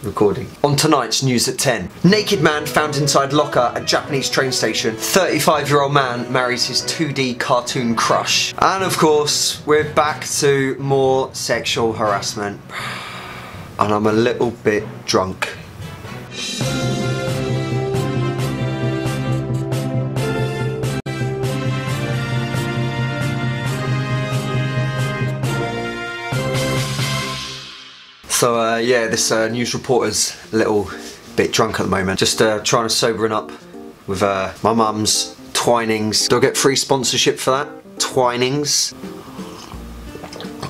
recording. On tonight's news at 10. Naked man found inside locker at Japanese train station. 35-year-old man marries his 2D cartoon crush. And of course, we're back to more sexual harassment. And I'm a little bit drunk. So yeah, this news reporter's a little bit drunk at the moment. Just trying to sobering up with my mum's Twinings. Do I get free sponsorship for that? Twinings.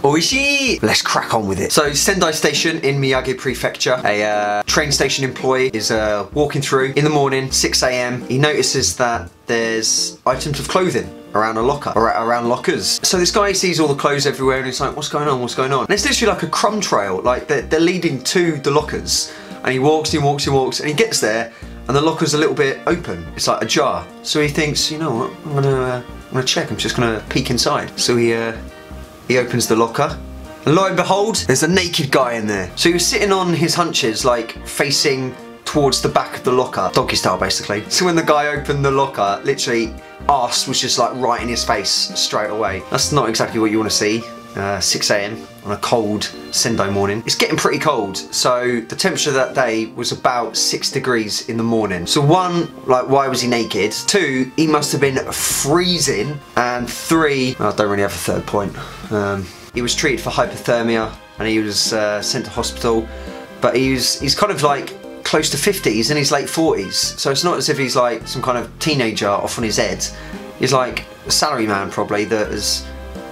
Oishi! Let's crack on with it. So Sendai Station in Miyagi Prefecture, a train station employee is walking through in the morning, 6 AM. He notices that there's items of clothing around a locker, or around lockers. So this guy sees all the clothes everywhere and he's like, what's going on, what's going on? And it's literally like a crumb trail, like they're leading to the lockers. And he walks, and he gets there and the locker's a little bit open. It's like ajar. So he thinks, you know what, I'm gonna check, I'm just gonna peek inside. So he opens the locker. And lo and behold, there's a naked guy in there. So he was sitting on his hunches, like facing towards the back of the locker, donkey style basically. So when the guy opened the locker, literally arse was just like right in his face straight away. That's not exactly what you want to see. 6 AM on a cold Sendai morning. It's getting pretty cold, so the temperature that day was about 6 degrees in the morning. So one, like, why was he naked? Two, he must have been freezing. And three, I don't really have a third point. He was treated for hypothermia and he was sent to hospital, but he's kind of like close to 50s, he's in his late 40s, so it's not as if he's like some kind of teenager off on his head. He's like a salary man probably that has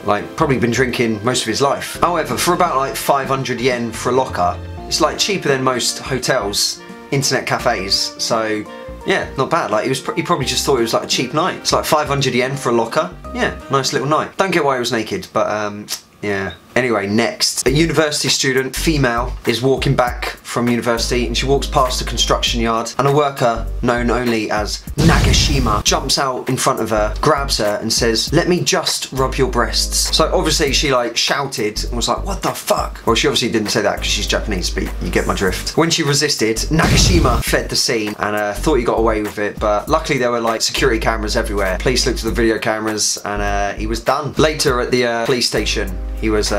like probably been drinking most of his life. However, for about like 500 yen for a locker, it's like cheaper than most hotels, internet cafes, so yeah, not bad. Like he probably just thought it was like a cheap night. It's like 500 yen for a locker. Yeah, nice little night. Don't get why he was naked, but yeah. Anyway, next. A university student, female, is walking back from university and she walks past a construction yard and a worker, known only as Nagashima, jumps out in front of her, grabs her and says, "Let me just rub your breasts." So obviously she like shouted and was like, "What the fuck?" Well, she obviously didn't say that because she's Japanese, but you get my drift. When she resisted, Nagashima fled the scene and thought he got away with it, but luckily there were like security cameras everywhere. Police looked at the video cameras and he was done. Later at the police station, he was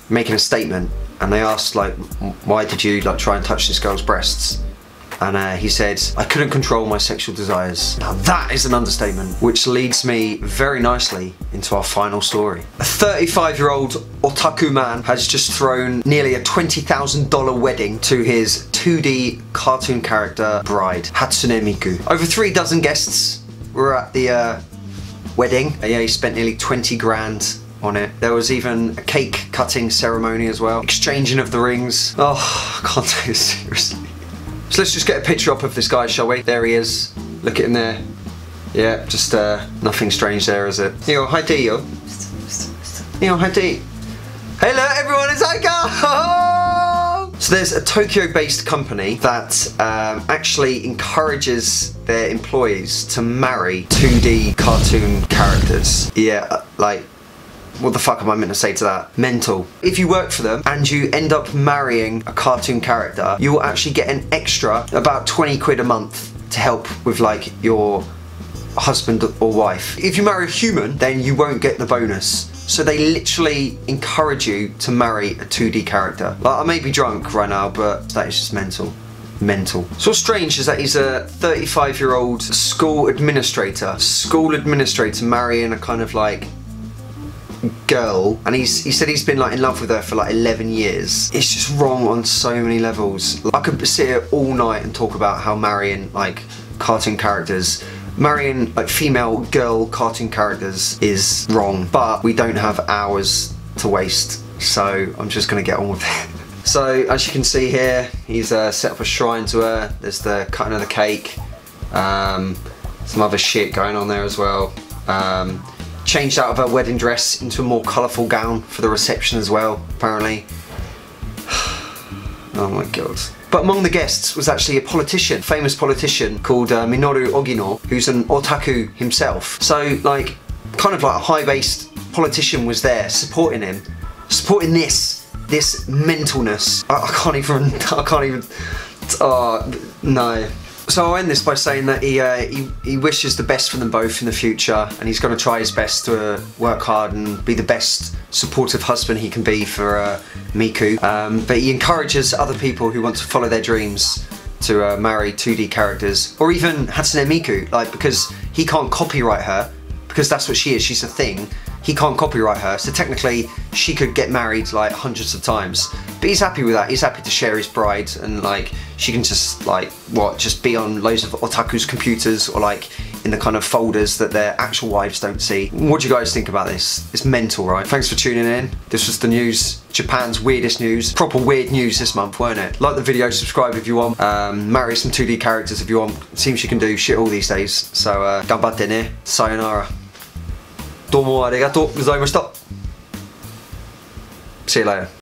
making a statement and they asked like, why did you like try and touch this girl's breasts? And he said, "I couldn't control my sexual desires." Now that is an understatement, which leads me very nicely into our final story. A 35-year-old otaku man has just thrown nearly a $20,000 wedding to his 2D cartoon character bride, Hatsune Miku. Over 3 dozen guests were at the wedding. Yeah, he spent nearly 20 grand on it. There was even a cake cutting ceremony as well. Exchanging of the rings. Oh, I can't take this seriously. So let's just get a picture up of this guy, shall we? There he is. Look at him there. Yeah, just nothing strange there, is it? Yo, hi D, yo. Yo, hi D. Hello everyone, it's Aika! So there's a Tokyo-based company that actually encourages their employees to marry 2D cartoon characters. Yeah, like, what the fuck am I meant to say to that? Mental. If you work for them and you end up marrying a cartoon character, you will actually get an extra about 20 quid a month to help with like your husband or wife. If you marry a human, then you won't get the bonus. So they literally encourage you to marry a 2D character. Like, I may be drunk right now, but that is just mental. Mental. So what's strange is that he's a 35-year-old school administrator. School administrator marrying a kind of like girl, and he said he's been like in love with her for like 11 years. It's just wrong on so many levels. I could sit here all night and talk about how marrying like cartoon characters, marrying like female girl cartoon characters is wrong, but we don't have hours to waste, so I'm just gonna get on with it. So as you can see here, he's set up a shrine to her. There's the cutting of the cake, some other shit going on there as well. Changed out of her wedding dress into a more colourful gown for the reception as well, apparently. Oh my god. But among the guests was actually a politician, famous politician called Minoru Ogino, who's an otaku himself. So like, kind of like a high-based politician was there supporting him, supporting this this mentalness. I can't even, oh, no. So I'll end this by saying that he wishes the best for them both in the future, and he's going to try his best to work hard and be the best supportive husband he can be for Miku. But he encourages other people who want to follow their dreams to marry 2D characters, or even Hatsune Miku, like, because he can't copyright her, because that's what she is, she's a thing. He can't copyright her, so technically she could get married like hundreds of times. But he's happy with that. He's happy to share his bride, and like she can just like just be on loads of otaku's computers, or like in the kind of folders that their actual wives don't see. What do you guys think about this? It's mental, right? Thanks for tuning in. This was the news. Japan's weirdest news. Proper weird news this month, weren't it? Like the video, subscribe if you want. Marry some 2D characters if you want. Seems you can do shit all these days. So ganbatte ne. Sayonara. どうもありがとうございました。See you later.